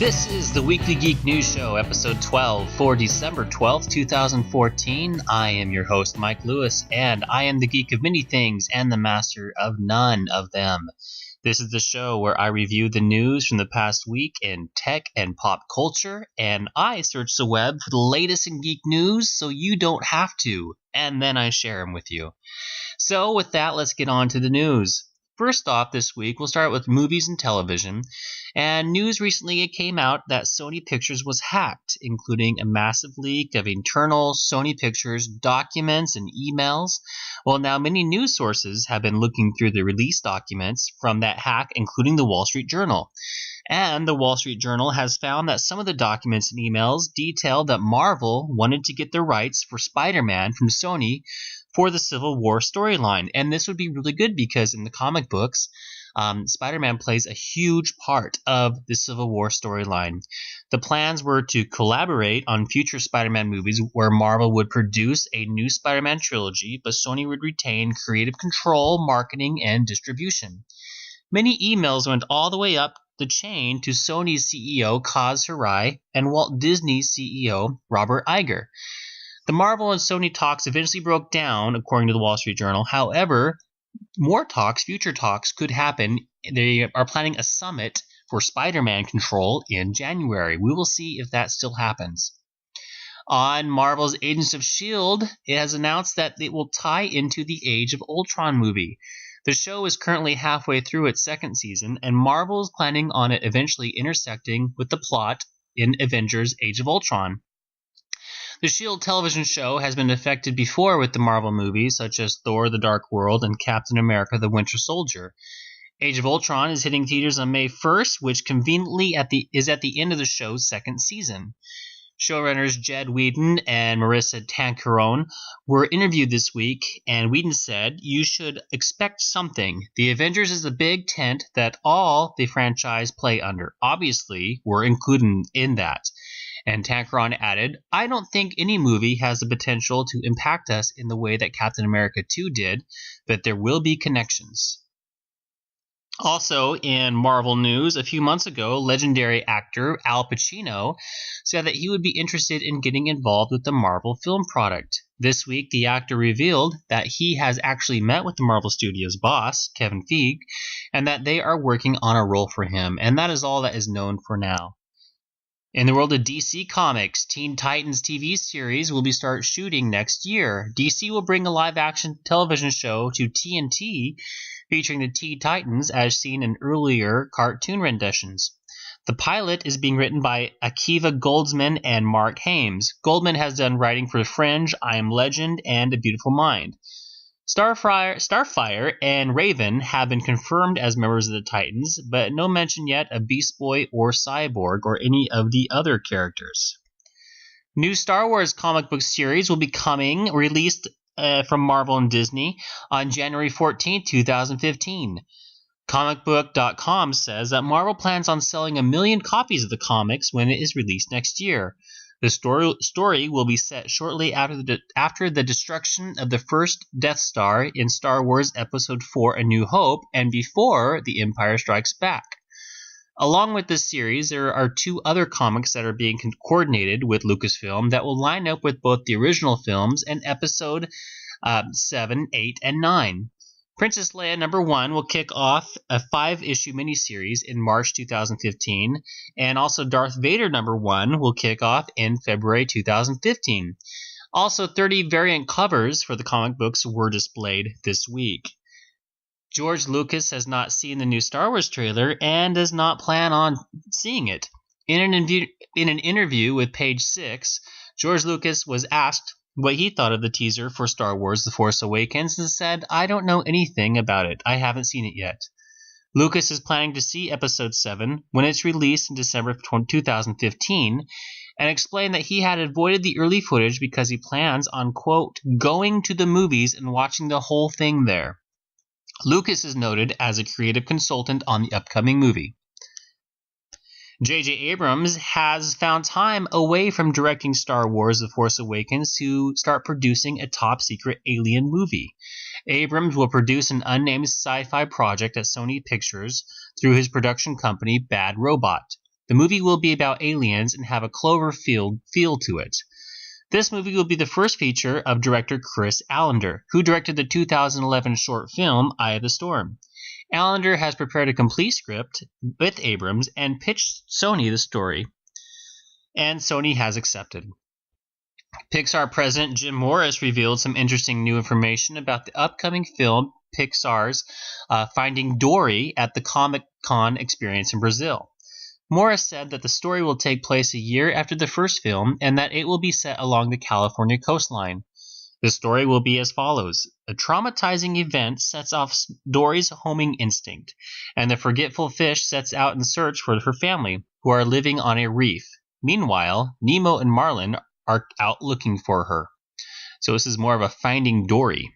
This is the Weekly Geek News Show, episode 12 for December 12th, 2014. I am your host, Mike Lewis, and I am the geek of many things and the master of none of them. This is the show where I review the news from the past week in tech and pop culture, and I search the web for the latest in geek news so you don't have to, and then I share them with you. So with that, let's get on to the news. First off this week, we'll start with movies and television. And news recently came out that Sony Pictures was hacked, including a massive leak of internal Sony Pictures documents and emails. Well, now many news sources have been looking through the release documents from that hack, including the Wall Street Journal. And the Wall Street Journal has found that some of the documents and emails detailed that Marvel wanted to get the rights for Spiderman from Sony for the Civil War storyline. And this would be really good because in the comic books, Spider-Man plays a huge part of the Civil War storyline. The plans were to collaborate on future Spider-Man movies where Marvel would produce a new Spider-Man trilogy, but Sony would retain creative control, marketing, and distribution. Many emails went all the way up the chain to Sony's CEO Kaz Hirai and Walt Disney's CEO Robert Iger. The Marvel and Sony talks eventually broke down, according to the Wall Street Journal. However, future talks could happen. They are planning a summit for Spider-Man control in January. We will see if that still happens. On Marvel's Agents of S.H.I.E.L.D., it has announced that it will tie into the Age of Ultron movie. The show is currently halfway through its second season, and Marvel is planning on it eventually intersecting with the plot in Avengers Age of Ultron. The S.H.I.E.L.D. television show has been affected before with the Marvel movies, such as Thor: The Dark World and Captain America: The Winter Soldier. Age of Ultron is hitting theaters on May 1st, which conveniently is at the end of the show's second season. Showrunners Jed Whedon and Marissa Tancarone were interviewed this week, and Whedon said, "You should expect something. The Avengers is the big tent that all the franchise play under. Obviously, we're included in that." And Tancarone added, "I don't think any movie has the potential to impact us in the way that Captain America 2 did, but there will be connections." Also, in Marvel news, a few months ago, legendary actor Al Pacino said that he would be interested in getting involved with the Marvel film product. This week, the actor revealed that he has actually met with the Marvel Studios boss, Kevin Feige, and that they are working on a role for him, and that is all that is known for now. In the world of DC Comics, Teen Titans TV series will start shooting next year. DC will bring a live-action television show to TNT featuring the Teen Titans as seen in earlier cartoon renditions. The pilot is being written by Akiva Goldsman and Mark Hames. Goldman has done writing for Fringe, I Am Legend, and A Beautiful Mind. Starfire and Raven have been confirmed as members of the Titans, but no mention yet of Beast Boy or Cyborg or any of the other characters. New Star Wars comic book series will be released from Marvel and Disney on January 14, 2015. Comicbook.com says that Marvel plans on selling 1 million copies of the comics when it is released next year. The story will be set shortly after the destruction of the first Death Star in Star Wars Episode 4 A New Hope and before The Empire Strikes Back. Along with this series, there are 2 other comics that are being coordinated with Lucasfilm that will line up with both the original films and Episode 7, 8, and 9. Princess Leia #1 will kick off a 5-issue miniseries in March 2015, and also Darth Vader #1 will kick off in February 2015. Also, 30 variant covers for the comic books were displayed this week. George Lucas has not seen the new Star Wars trailer and does not plan on seeing it. In an interview with Page 6, George Lucas was asked what he thought of the teaser for Star Wars The Force Awakens and said, "I don't know anything about it. I haven't seen it yet." Lucas is planning to see Episode 7 when it's released in December 2015 and explained that he had avoided the early footage because he plans on, quote, "going to the movies and watching the whole thing there." Lucas is noted as a creative consultant on the upcoming movie. J.J. Abrams has found time away from directing Star Wars The Force Awakens to start producing a top-secret alien movie. Abrams will produce an unnamed sci-fi project at Sony Pictures through his production company Bad Robot. The movie will be about aliens and have a Cloverfield feel to it. This movie will be the first feature of director Chris Allender, who directed the 2011 short film Eye of the Storm. Allender has prepared a complete script with Abrams and pitched Sony the story, and Sony has accepted. Pixar president Jim Morris revealed some interesting new information about the upcoming film Pixar's Finding Dory at the Comic-Con experience in Brazil. Morris said that the story will take place a year after the first film and that it will be set along the California coastline. The story will be as follows. A traumatizing event sets off Dory's homing instinct, and the forgetful fish sets out in search for her family, who are living on a reef. Meanwhile, Nemo and Marlin are out looking for her. So this is more of a Finding Dory.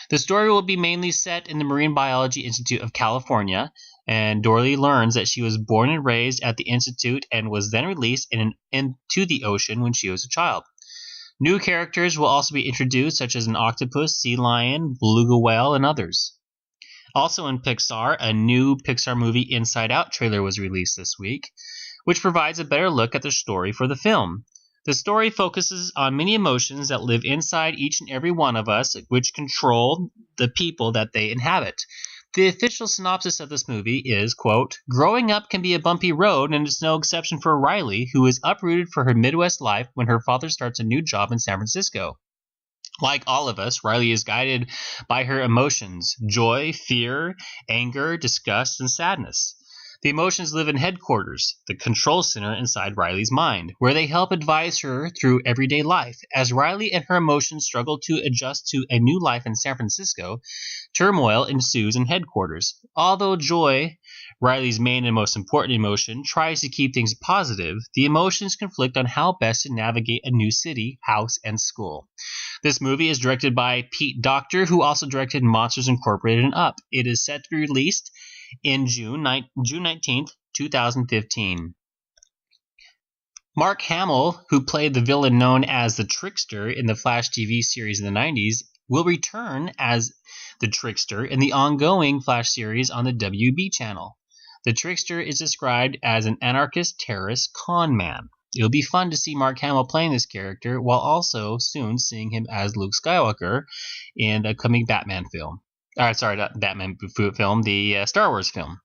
The story will be mainly set in the Marine Biology Institute of California, and Dory learns that she was born and raised at the institute and was then released into the ocean when she was a child. New characters will also be introduced, such as an octopus, sea lion, beluga whale, and others. Also in Pixar, a new Pixar Movie Inside-out trailer was released this week, which provides a better look at the story for the film. The story focuses on many emotions that live inside each and every one of us, which control the people that they inhabit. The official synopsis of this movie is, quote, "Growing up can be a bumpy road, and it's no exception for Riley, who is uprooted for her Midwest life when her father starts a new job in San Francisco. Like all of us, Riley is guided by her emotions, joy, fear, anger, disgust, and sadness. The emotions live in headquarters, the control center inside Riley's mind, where they help advise her through everyday life. As Riley and her emotions struggle to adjust to a new life in San Francisco, turmoil ensues in headquarters. Although joy, Riley's main and most important emotion, tries to keep things positive, the emotions conflict on how best to navigate a new city, house, and school." This movie is directed by Pete Docter, who also directed Monsters Incorporated and Up. It is set to be released in June 19th, 2015. Mark Hamill, who played the villain known as the Trickster in the Flash TV series in the 90s, will return as the Trickster in the ongoing Flash series on the WB channel. The Trickster is described as an anarchist, terrorist, con man. It'll be fun to see Mark Hamill playing this character, while also soon seeing him as Luke Skywalker in the upcoming Batman film. Not Batman film, the Star Wars film.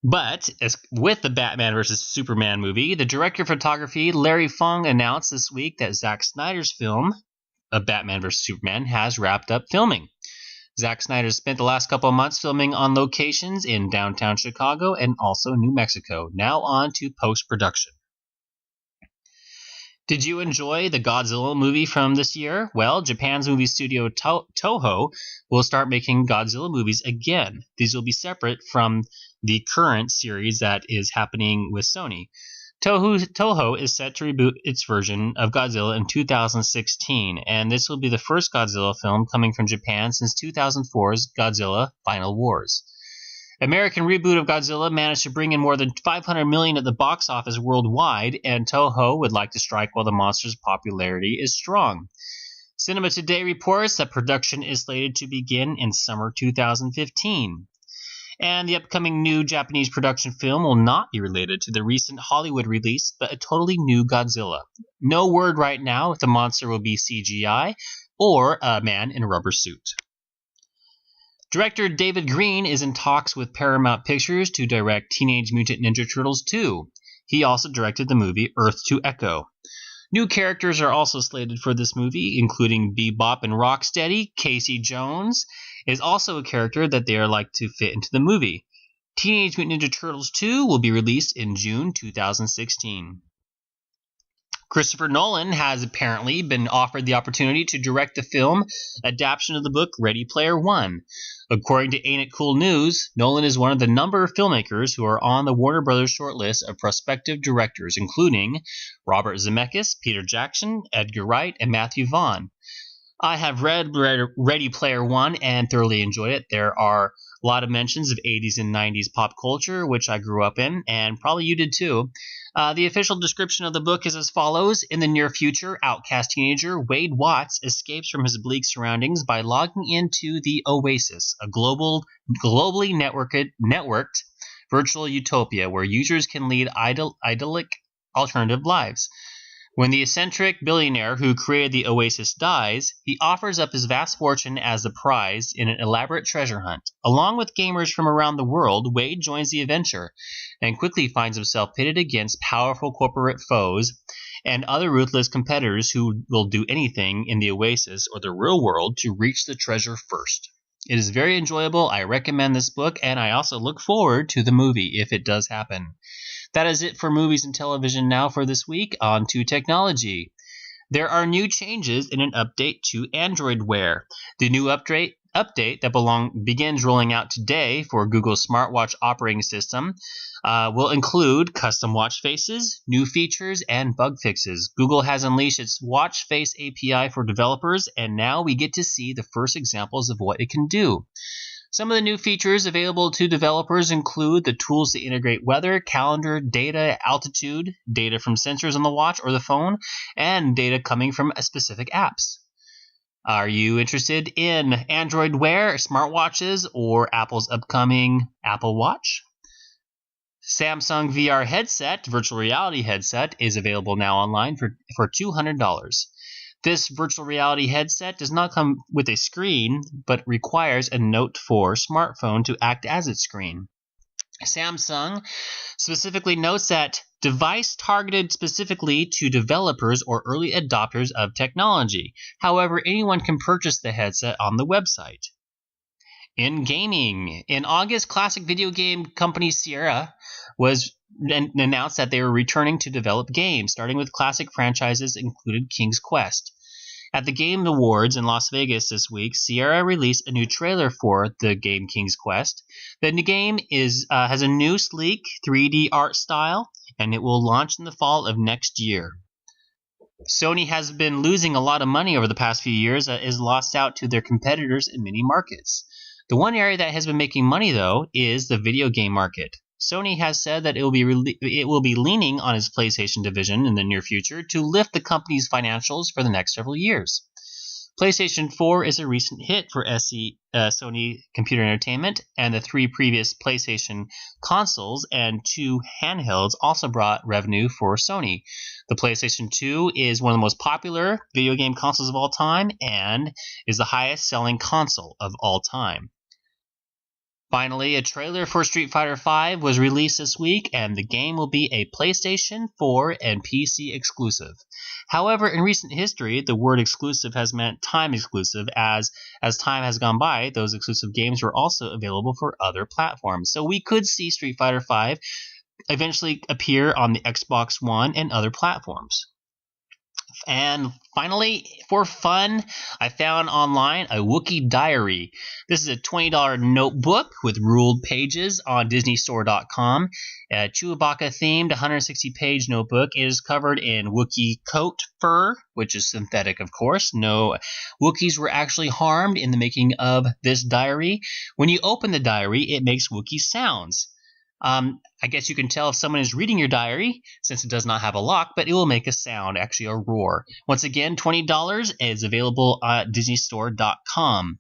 But with the Batman vs. Superman movie, the director of photography, Larry Fong, announced this week that Zack Snyder's film, of Batman vs. Superman, has wrapped up filming. Zack Snyder spent the last couple of months filming on locations in downtown Chicago and also New Mexico. Now on to post-production. Did you enjoy the Godzilla movie from this year? Well, Japan's movie studio Toho will start making Godzilla movies again. These will be separate from the current series that is happening with Sony. Toho is set to reboot its version of Godzilla in 2016, and this will be the first Godzilla film coming from Japan since 2004's Godzilla Final Wars. American reboot of Godzilla managed to bring in more than $500 million at the box office worldwide, and Toho would like to strike while the monster's popularity is strong. Cinema Today reports that production is slated to begin in summer 2015. And the upcoming new Japanese production film will not be related to the recent Hollywood release, but a totally new Godzilla. No word right now if the monster will be CGI or a man in a rubber suit. Director David Green is in talks with Paramount Pictures to direct Teenage Mutant Ninja Turtles 2. He also directed the movie Earth to Echo. New characters are also slated for this movie, including Bebop and Rocksteady. Casey Jones is also a character that they are like to fit into the movie. Teenage Mutant Ninja Turtles 2 will be released in June 2016. Christopher Nolan has apparently been offered the opportunity to direct the film adaptation of the book Ready Player One. According to Ain't It Cool News, Nolan is one of the number of filmmakers who are on the Warner Brothers shortlist of prospective directors, including Robert Zemeckis, Peter Jackson, Edgar Wright, and Matthew Vaughn. I have read Ready Player One and thoroughly enjoyed it. There are a lot of mentions of 80s and 90s pop culture, which I grew up in, and probably you did too. The official description of the book is as follows. In the near future, outcast teenager Wade Watts escapes from his bleak surroundings by logging into the Oasis, a globally networked virtual utopia where users can lead idyllic alternative lives. When the eccentric billionaire who created the oasis dies, he offers up his vast fortune as the prize in an elaborate treasure hunt. Along with gamers from around the world, Wade joins the adventure and quickly finds himself pitted against powerful corporate foes and other ruthless competitors who will do anything in the oasis or the real world to reach the treasure first. It is very enjoyable. I recommend this book, and I also look forward to the movie if it does happen. That is it for movies and television now for this week. On to technology. There are new changes in an update to Android Wear. The new update that begins rolling out today for Google's smartwatch operating system will include custom watch faces, new features, and bug fixes. Google has unleashed its Watch Face API for developers, and now we get to see the first examples of what it can do. Some of the new features available to developers include the tools to integrate weather, calendar, data, altitude, data from sensors on the watch or the phone, and data coming from specific apps. Are you interested in Android Wear, smartwatches, or Apple's upcoming Apple Watch? Samsung VR headset, virtual reality headset, is available now online for $200. This virtual reality headset does not come with a screen, but requires a Note 4 smartphone to act as its screen. Samsung specifically notes that device targeted specifically to developers or early adopters of technology. However, anyone can purchase the headset on the website. In gaming, in August, classic video game company Sierra was announced that they were returning to develop games, starting with classic franchises included King's Quest. At the Game Awards in Las Vegas this week, Sierra released a new trailer for the game King's Quest. The new game has a new sleek 3D art style, and it will launch in the fall of next year. Sony has been losing a lot of money over the past few years that is lost out to their competitors in many markets. The one area that has been making money, though, is the video game market. Sony has said that it will be leaning on its PlayStation division in the near future to lift the company's financials for the next several years. PlayStation 4 is a recent hit for Sony Computer Entertainment, and the 3 previous PlayStation consoles and 2 handhelds also brought revenue for Sony. The PlayStation 2 is one of the most popular video game consoles of all time and is the highest selling console of all time. Finally, a trailer for Street Fighter V was released this week, and the game will be a PlayStation 4 and PC exclusive. However, in recent history, the word exclusive has meant time exclusive, as time has gone by, those exclusive games were also available for other platforms. So we could see Street Fighter V eventually appear on the Xbox One and other platforms. And finally, for fun, I found online a Wookiee Diary. This is a $20 notebook with ruled pages on DisneyStore.com. A Chewbacca-themed 160-page notebook. It is covered in Wookiee coat fur, which is synthetic, of course. No Wookiees were actually harmed in the making of this diary. When you open the diary, it makes Wookiee sounds. I guess you can tell if someone is reading your diary, since it does not have a lock, but it will make a sound, actually a roar. Once again, $20 is available at DisneyStore.com.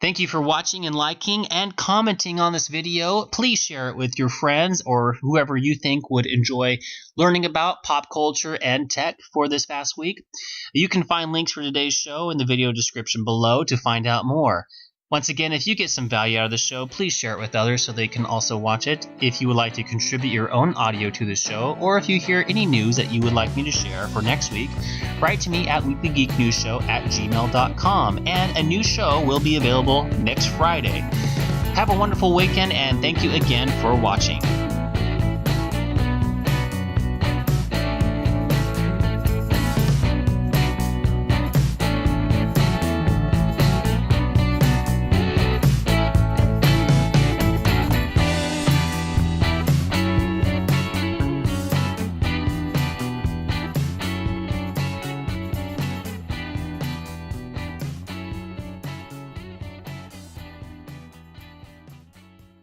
Thank you for watching and liking and commenting on this video. Please share it with your friends or whoever you think would enjoy learning about pop culture and tech for this past week. You can find links for today's show in the video description below to find out more. Once again, if you get some value out of the show, please share it with others so they can also watch it. If you would like to contribute your own audio to the show, or if you hear any news that you would like me to share for next week, write to me at weeklygeeknewsshow@gmail.com, and a new show will be available next Friday. Have a wonderful weekend, and thank you again for watching.